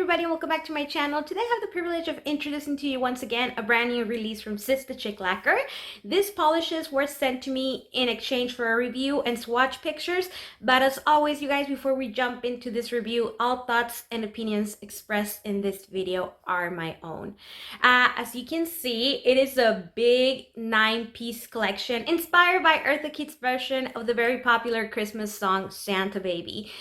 everybody, and welcome back to my channel. Today I have the privilege of introducing to you once again a brand new release from Sista Chic Lacquer. These polishes were sent to me in exchange for a review and swatch pictures, but as always, you guys, before we jump into this review, all thoughts and opinions expressed in this video are my own. As you can see, it is a big 9-piece collection inspired by Eartha Kitt's version of the very popular Christmas song Santa Baby.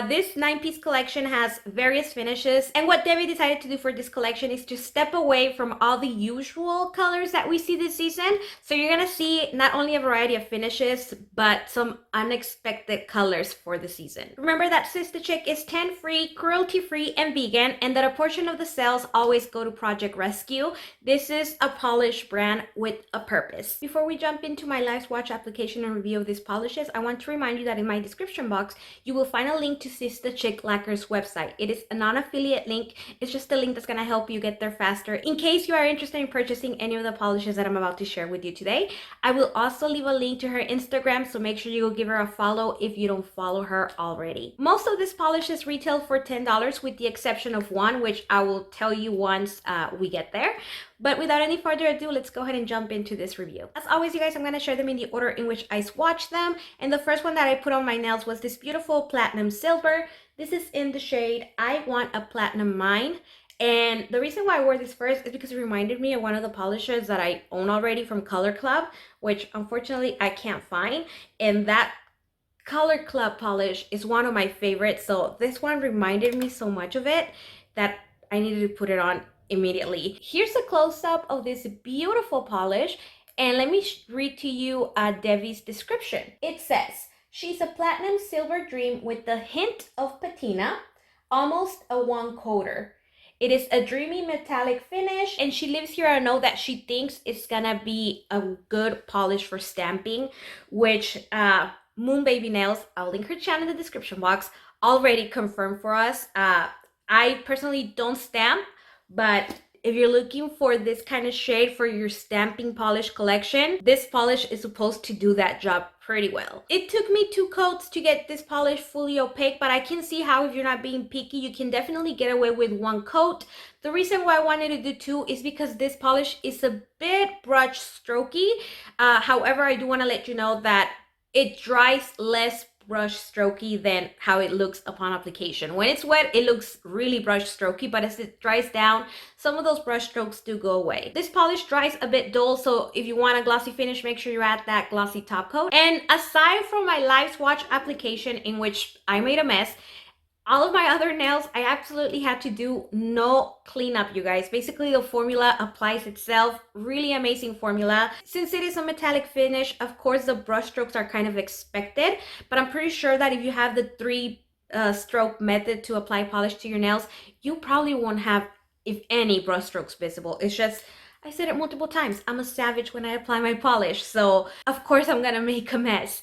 This 9-piece collection has various finishes, and what Debbie decided to do for this collection is to step away from all the usual colors that we see this season. So you're gonna see not only a variety of finishes, but some unexpected colors for the season. Remember that Sista Chic is 10-free, cruelty-free, and vegan, and that a portion of the sales always go to Project Rescue. This is a polish brand with a purpose. Before we jump into my live swatch application and review of these polishes, I want to remind you that in my description box, you will find a link to Sista Chic Lacquer's website. It is a non-affiliate link. It's just a link that's going to help you get there faster in case you are interested in purchasing any of the polishes that I'm about to share with you today. I will also leave a link to her Instagram, so make sure you go give her a follow if you don't follow her already. Most of these polishes retail for $10 with the exception of one, which I will tell you once we get there. But without any further ado, let's go ahead and jump into this review. As always, you guys, I'm going to share them in the order in which I swatched them. And the first one that I put on my nails was this beautiful platinum silver. This is in the shade I Want a Platinum Mine. And the reason why I wore this first is because it reminded me of one of the polishes that I own already from Color Club, which unfortunately I can't find. And that Color Club polish is one of my favorites. So this one reminded me so much of it that I needed to put it on immediately. Here's a close-up of this beautiful polish, and let me read to you Debbie's description. It says, she's a platinum silver dream with a hint of patina, almost a one-coater. It is a dreamy metallic finish, and she leaves here a note that she thinks it's gonna be a good polish for stamping, which Moon Baby Nails, I'll link her channel in the description box, already confirmed for us. I personally don't stamp, but if you're looking for this kind of shade for your stamping polish collection, this polish is supposed to do that job pretty well. It took me 2 coats to get this polish fully opaque, but I can see how if you're not being picky, you can definitely get away with 1 coat. The reason why I wanted to do 2 is because this polish is a bit brush strokey. However, I do want to let you know that it dries less brush strokey than how it looks upon application. When it's wet, it looks really brush strokey, but as it dries down, some of those brush strokes do go away. This polish dries a bit dull, so if you want a glossy finish, make sure you add that glossy top coat. And aside from my live swatch application in which I made a mess, all of my other nails, I absolutely had to do no cleanup, you guys. Basically, the formula applies itself. Really amazing formula. Since it is a metallic finish, of course, the brush strokes are kind of expected, but I'm pretty sure that if you have the 3-stroke method to apply polish to your nails, you probably won't have, if any, brush strokes visible. It's just, I said it multiple times, I'm a savage when I apply my polish, so of course I'm gonna make a mess.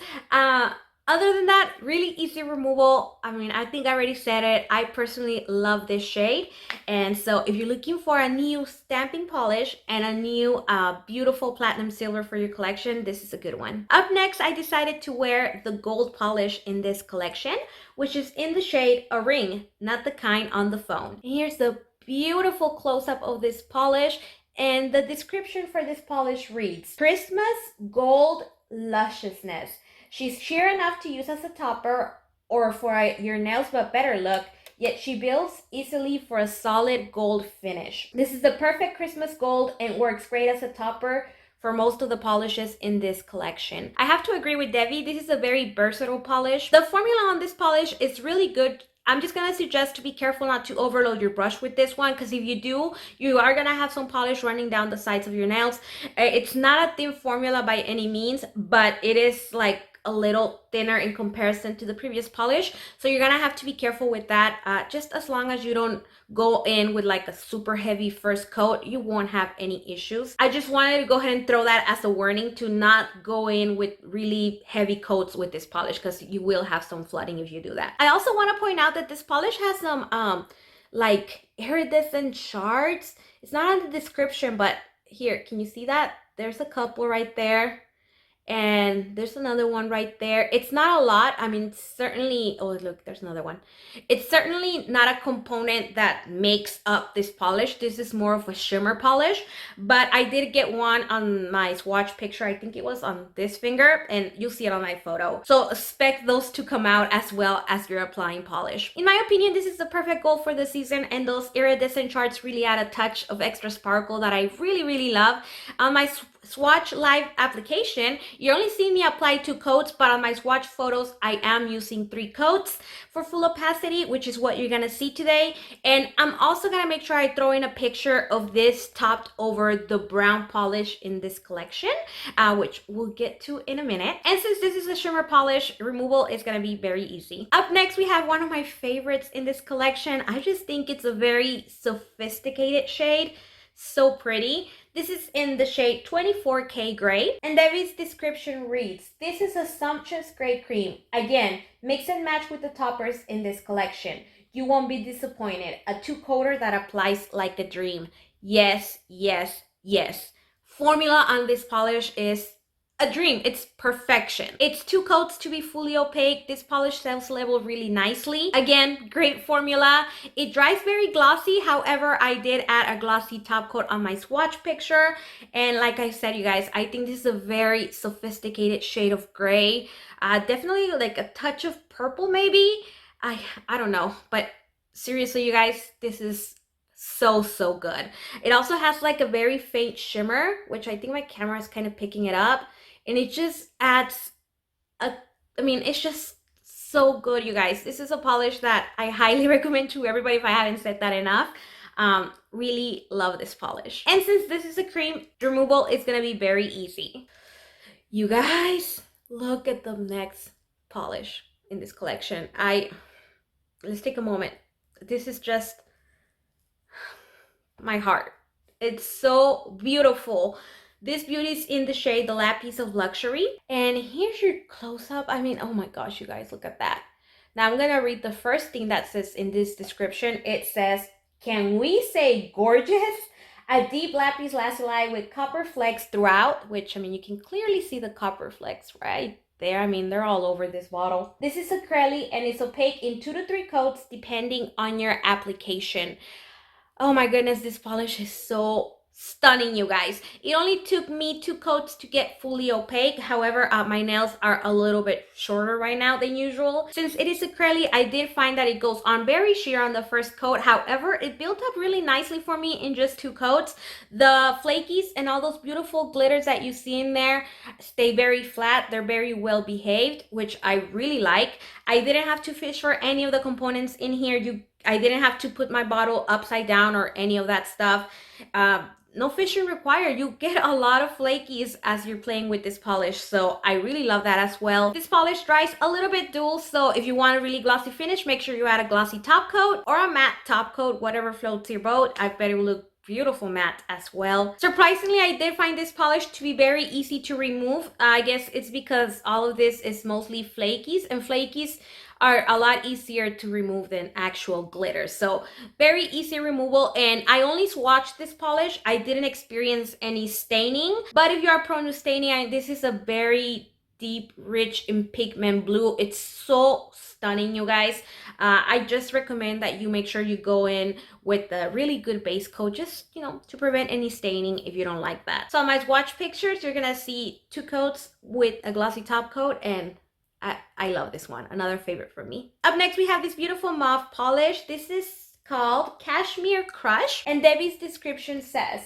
Other than that, really easy removal. I mean, I think I already said it. I personally love this shade. And so if you're looking for a new stamping polish and a new beautiful platinum silver for your collection, this is a good one. Up next, I decided to wear the gold polish in this collection, which is in the shade A Ring, not the kind on the phone. And here's the beautiful close-up of this polish. And the description for this polish reads, Christmas Gold Lusciousness. She's sheer enough to use as a topper or for your nails but better look, yet she builds easily for a solid gold finish. This is the perfect Christmas gold and works great as a topper for most of the polishes in this collection. I have to agree with Debbie, this is a very versatile polish. The formula on this polish is really good. I'm just gonna suggest to be careful not to overload your brush with this one, because if you do, you are gonna have some polish running down the sides of your nails. It's not a thin formula by any means, but it is like a little thinner in comparison to the previous polish, so you're gonna have to be careful with that. Just as long as you don't go in with like a super heavy first coat, you won't have any issues. I just wanted to go ahead and throw that as a warning to not go in with really heavy coats with this polish, because you will have some flooding if you do that. I also want to point out that this polish has some like iridescent shards. It's not on the description, but here, can you see that? There's a couple right there. And there's another one right there. It's not a lot. I mean, certainly, oh, look, there's another one. It's certainly not a component that makes up this polish. This is more of a shimmer polish, but I did get one on my swatch picture. I think it was on this finger, and you'll see it on my photo. So expect those to come out as well as you're applying polish. In my opinion, this is the perfect gold for the season, and those iridescent shards really add a touch of extra sparkle that I really, really love. On my swatch live application, you're only seeing me apply 2 coats, but on my swatch photos, I am using 3 coats for full opacity, which is what you're gonna see today. And I'm also gonna make sure I throw in a picture of this topped over the brown polish in this collection, which we'll get to in a minute. And since this is a shimmer polish, removal is gonna be very easy. Up next, we have one of my favorites in this collection. I just think it's a very sophisticated shade. So pretty. This is in the shade 24K Gray, and Debbie's description reads, "This is a sumptuous gray cream. Again, mix and match with the toppers in this collection. You won't be disappointed. A 2-coater that applies like a dream." Yes, yes, yes. Formula on this polish is a dream. It's perfection. It's 2 coats to be fully opaque. This polish sells level really nicely. Again, great formula. It dries very glossy. However, I did add a glossy top coat on my swatch picture. And like I said, you guys, I think this is a very sophisticated shade of gray. Definitely like a touch of purple maybe. I don't know. But seriously, you guys, this is so good. It also has like a very faint shimmer, which I think my camera is kind of picking it up. And it just adds it's just so good, you guys. This is a polish that I highly recommend to everybody if I haven't said that enough. Really love this polish. And since this is a cream, removal is gonna be very easy. You guys, look at the next polish in this collection. Let's take a moment. This is just my heart. It's so beautiful. This beauty is in the shade the Lapis of Luxury. And here's your close-up. I mean, oh my gosh, you guys, look at that. Now I'm gonna read the first thing that says in this description. It says, "Can we say gorgeous? A deep lapis lazuli with copper flecks throughout," which, I mean, you can clearly see the copper flecks right there. I mean, they're all over this bottle. This is acrylic and it's opaque in 2 to 3 coats depending on your application. Oh my goodness, this polish is so stunning, you guys. It only took me 2 coats to get fully opaque. However, my nails are a little bit shorter right now than usual. Since it is acrylic, I did find that it goes on very sheer on the first coat. However, it built up really nicely for me in just 2 coats. The flakies and all those beautiful glitters that you see in there stay very flat. They're very well behaved, which I really like. I didn't have to fish for any of the components in here. I didn't have to put my bottle upside down or any of that stuff. No fishing required. You get a lot of flakies as you're playing with this polish, so I really love that as well. This polish dries a little bit dual, so if you want a really glossy finish, make sure you add a glossy top coat or a matte top coat, whatever floats your boat. I bet it will look beautiful matte as well. Surprisingly, I did find this polish to be very easy to remove. I guess it's because all of this is mostly flakies, and flakies are a lot easier to remove than actual glitter. So very easy removal, and I only swatched this polish. I didn't experience any staining, but if you are prone to staining, this is a very deep, rich in pigment blue. It's so stunning, you guys. I just recommend that you make sure you go in with a really good base coat, just, you know, to prevent any staining if you don't like that. So on my swatch pictures, you're gonna see 2 coats with a glossy top coat, and I love this one. Another favorite for me. Up next, we have this beautiful mauve polish. This is called Kashmir Crush, and Debbie's description says,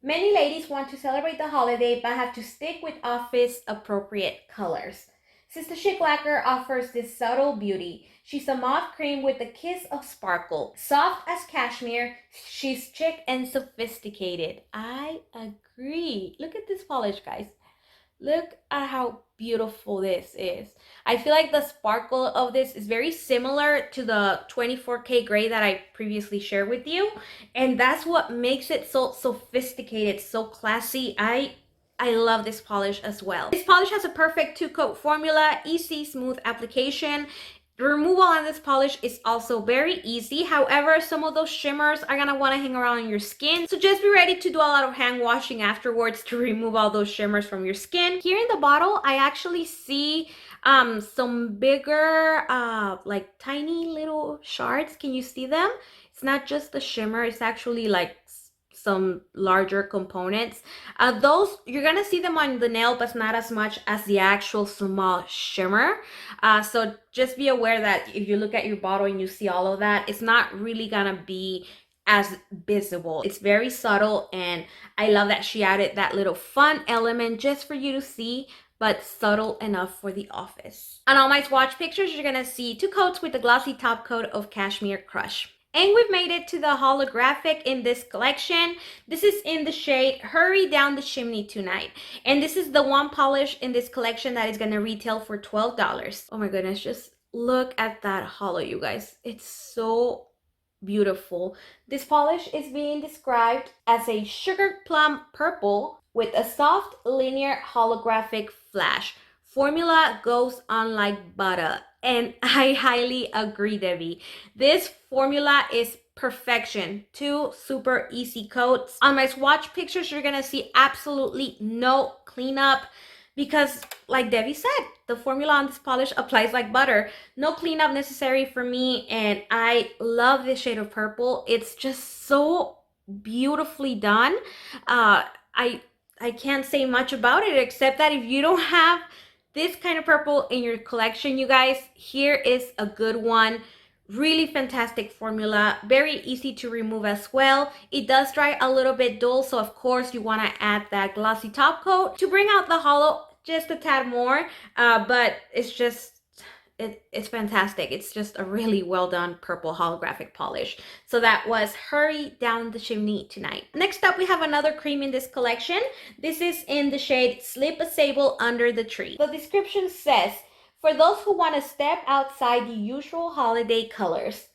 "Many ladies want to celebrate the holiday but have to stick with office appropriate colors. Sista Chic Lacquer offers this subtle beauty. She's a mauve cream with a kiss of sparkle. Soft as cashmere, she's chic and sophisticated." I agree. Look at this polish, guys. Look at how beautiful this is. I feel like the sparkle of this is very similar to the 24K gray that I previously shared with you. And that's what makes it so sophisticated, so classy. I love this polish as well. This polish has a perfect 2-coat formula, easy, smooth application. The removal on this polish is also very easy. However, some of those shimmers are gonna wanna hang around on your skin. So just be ready to do a lot of hand washing afterwards to remove all those shimmers from your skin. Here in the bottle, I actually see some bigger, like tiny little shards. Can you see them? It's not just the shimmer, it's actually like some larger components. Those, you're gonna see them on the nail, but not as much as the actual small shimmer. So just be aware that if you look at your bottle and you see all of that, it's not really gonna be as visible. It's very subtle, and I love that she added that little fun element just for you to see, but subtle enough for the office. On all my swatch pictures, you're gonna see 2 coats with the glossy top coat of Kashmir Crush. And we've made it to the holographic in this collection. This is in the shade Hurry Down the Chimney Tonight. And this is the one polish in this collection that is gonna retail for $12. Oh my goodness, just look at that holo, you guys. It's so beautiful. This polish is being described as a sugar plum purple with a soft linear holographic flash. Formula goes on like butter. And I highly agree, Debbie. This formula is perfection. 2 super easy coats. On my swatch pictures, you're gonna see absolutely no cleanup because, like Debbie said, the formula on this polish applies like butter. No cleanup necessary for me, and I love this shade of purple. It's just so beautifully done. I can't say much about it except that if you don't have this kind of purple in your collection, you guys, here is a good one. Really fantastic formula, very easy to remove as well. It does dry a little bit dull, so of course you want to add that glossy top coat to bring out the holo just a tad more, but it's just it's fantastic. It's just a really well done purple holographic polish. So that was Hurry Down the Chimney Tonight. Next up, we have another cream in this collection. This is in the shade Slip a Sable Under the Tree. The description says, for those who want to step outside the usual holiday colors.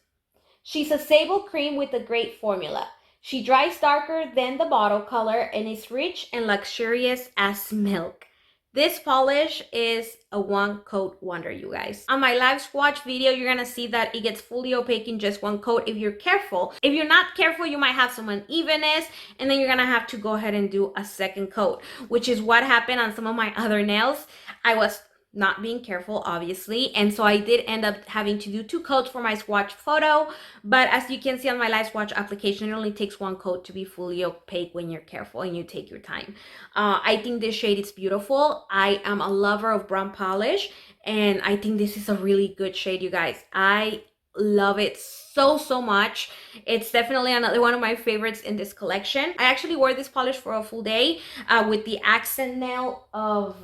She's a sable cream with a great formula. She dries darker than the bottle color and is rich and luxurious as milk. This polish is a 1 coat wonder, you guys. On my live swatch video, you're gonna see that it gets fully opaque in just 1 coat if you're careful. If you're not careful, you might have some unevenness, and then you're gonna have to go ahead and do a 2nd coat, which is what happened on some of my other nails. I was not being careful, obviously, and so I did end up having to do 2 coats for my swatch photo, but as you can see on my live swatch application, it only takes 1 coat to be fully opaque when you're careful and you take your time. I think this shade is beautiful. I am a lover of brown polish, and I think this is a really good shade, you guys. I love it so much. It's definitely another one of my favorites in this collection. I actually wore this polish for a full day with the accent nail of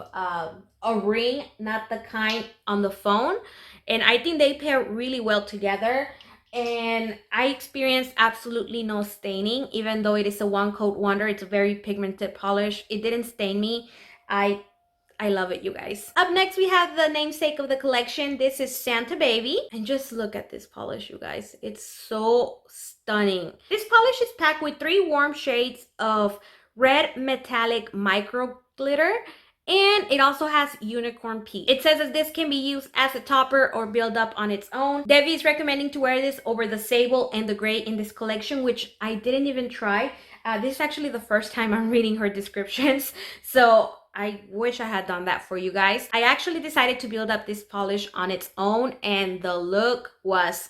a ring, not the kind on the phone, and I think they pair really well together. And I experienced absolutely no staining, even though it is a 1 coat wonder. It's a very pigmented polish. It didn't stain me. I love it, you guys. Up next, we have the namesake of the collection. This is Santa Baby. And just look at this polish, you guys. It's so stunning. This polish is packed with 3 warm shades of red metallic micro glitter. And it also has unicorn peach. It says that this can be used as a topper or build up on its own. Debbie is recommending to wear this over the sable and the gray in this collection, which I didn't even try. This is actually the first time I'm reading her descriptions. So I wish I had done that for you guys. I actually decided to build up this polish on its own, and the look was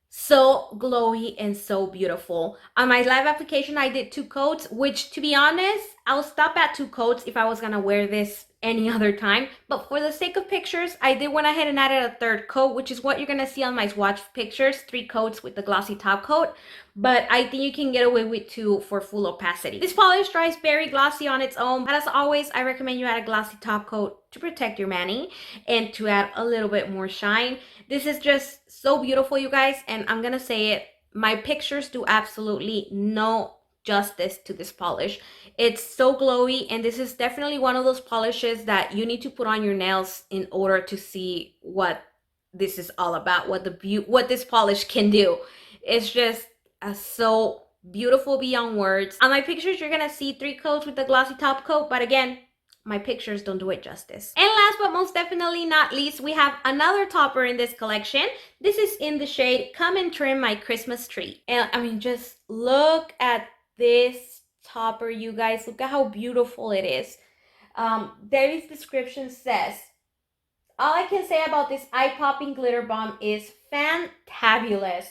so glowy and so beautiful. On my live application, I did 2 coats, which, to be honest, I'll stop at 2 coats if I was gonna wear this any other time, but for the sake of pictures, I did went ahead and added a 3rd coat, which is what you're gonna see on my swatch pictures, 3 coats with the glossy top coat, but I think you can get away with 2 for full opacity. This polish dries very glossy on its own, but as always, I recommend you add a glossy top coat to protect your mani and to add a little bit more shine. This is just so beautiful, you guys, and I'm gonna say it, my pictures do absolutely no justice to this polish. It's so glowy, and this is definitely one of those polishes that you need to put on your nails in order to see what this is all about, what this polish can do. It's just so beautiful beyond words. On my pictures, you're gonna see 3 coats with the glossy top coat, but again, my pictures don't do it justice. And last but most definitely not least, we have another topper in this collection. This is in the shade Come and Trim My Christmas Tree. And I mean, just look at this topper, you guys. Look at how beautiful it is. Debbie's description says, all I can say about this eye-popping glitter bomb is fantabulous.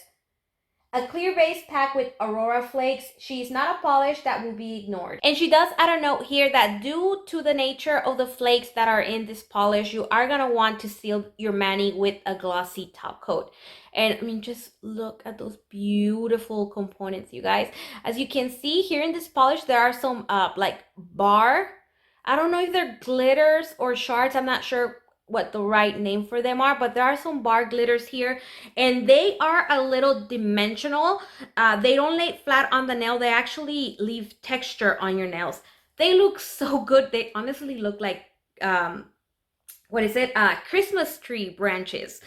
A clear base packed with Aurora flakes. She's not a polish that will be ignored. And she does add a note here that due to the nature of the flakes that are in this polish, you are going to want to seal your mani with a glossy top coat. And I mean, just look at those beautiful components, you guys. As you can see here in this polish, there are some like bar. I don't know if they're glitters or shards. I'm not sure what the right name for them are, but there are some bar glitters here, and they are a little dimensional. They don't lay flat on the nail. They actually leave texture on your nails. They look so good. They honestly look like Christmas tree branches.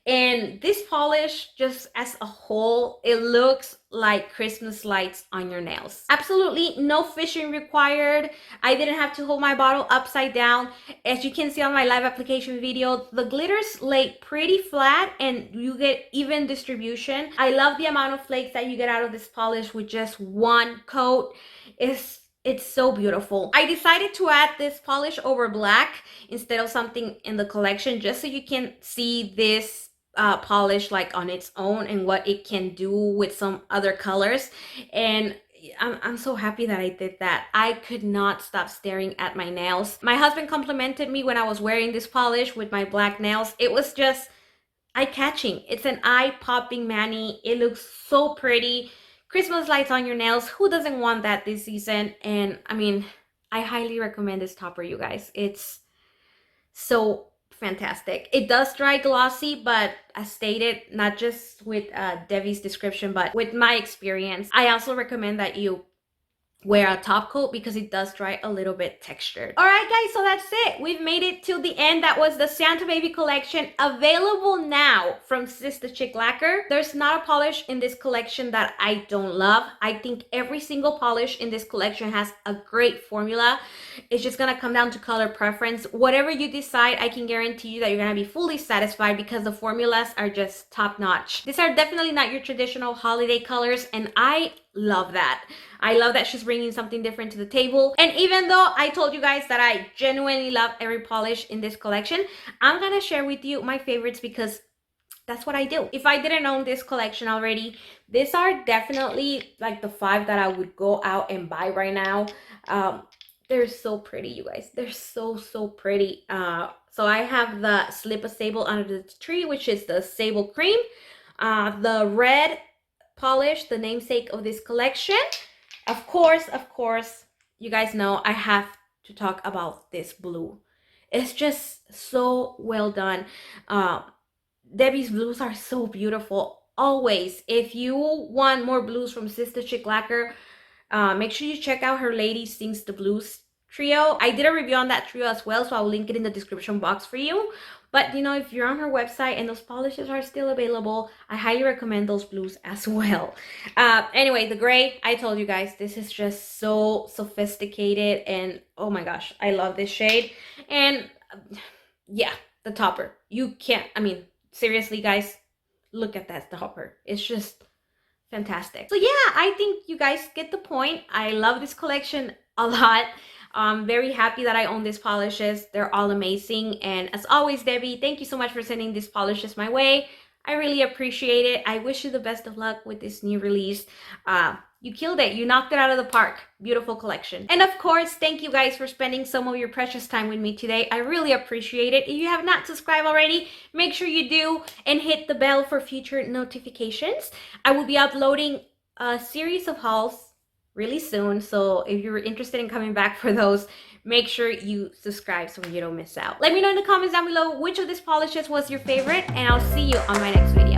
And this polish, just as a whole, it looks like Christmas lights on your nails. Absolutely no fishing required. I didn't have to hold my bottle upside down. As you can see on my live application video, the glitters lay pretty flat and you get even distribution. I love the amount of flakes that you get out of this polish with just one coat. It's so beautiful. I decided to add this polish over black instead of something in the collection, just so you can see this polish like on its own and what it can do with some other colors. And I'm so happy that I did that. I could not stop staring at my nails. My husband complimented me when I was wearing this polish with my black nails. It was just eye-catching. It's an eye-popping mani. It looks so pretty. Christmas lights on your nails. Who doesn't want that this season? And I mean, I highly recommend this topper, you guys. It's so fantastic. It does dry glossy, but as stated, not just with Devi's description, but with my experience, I also recommend that you wear a top coat because it does dry a little bit textured. All right, guys, so that's it. We've made it to the end. That was the Santa Baby collection, available now from Sista Chic Lacquer. There's not a polish in this collection that I don't love. I think every single polish in this collection has a great formula. It's just gonna come down to color preference. Whatever you decide, I can guarantee you that you're gonna be fully satisfied because the formulas are just top notch. These are definitely not your traditional holiday colors, and I love that. I love that she's bringing something different to the table. And even though I told you guys that I genuinely love every polish in this collection, I'm gonna share with you my favorites because that's what I do. If I didn't own this collection already, these are definitely like the 5 that I would go out and buy right now. They're so pretty, you guys. They're so pretty. So I have the Slip a Sable Under the Tree, which is the Sable Cream. The red polish, the namesake of this collection. Of course, you guys know I have to talk about this blue. It's just so well done. Debbie's blues are so beautiful. Always, if you want more blues from Sista Chic Lacquer, make sure you check out her Lady Sings the Blues trio. I did a review on that trio as well, so I'll link it in the description box for you. But you know, if you're on her website and those polishes are still available, I highly recommend those blues as well. Anyway, the gray, I told you guys, this is just so sophisticated, and oh my gosh, I love this shade. And yeah, the topper, you can't, I mean, seriously guys, look at that topper. It's just fantastic. So yeah, I think you guys get the point. I love this collection a lot. I'm very happy that I own these polishes. They're all amazing. And as always, Debbie, thank you so much for sending these polishes my way. I really appreciate it. I wish you the best of luck with this new release. You killed it. You knocked it out of the park. Beautiful collection. And of course, thank you guys for spending some of your precious time with me today. I really appreciate it. If you have not subscribed already, make sure you do and hit the bell for future notifications. I will be uploading a series of hauls really soon, so if you're interested in coming back for those, make sure you subscribe so you don't miss out. Let me know in the comments down below which of these polishes was your favorite, and I'll see you on my next video.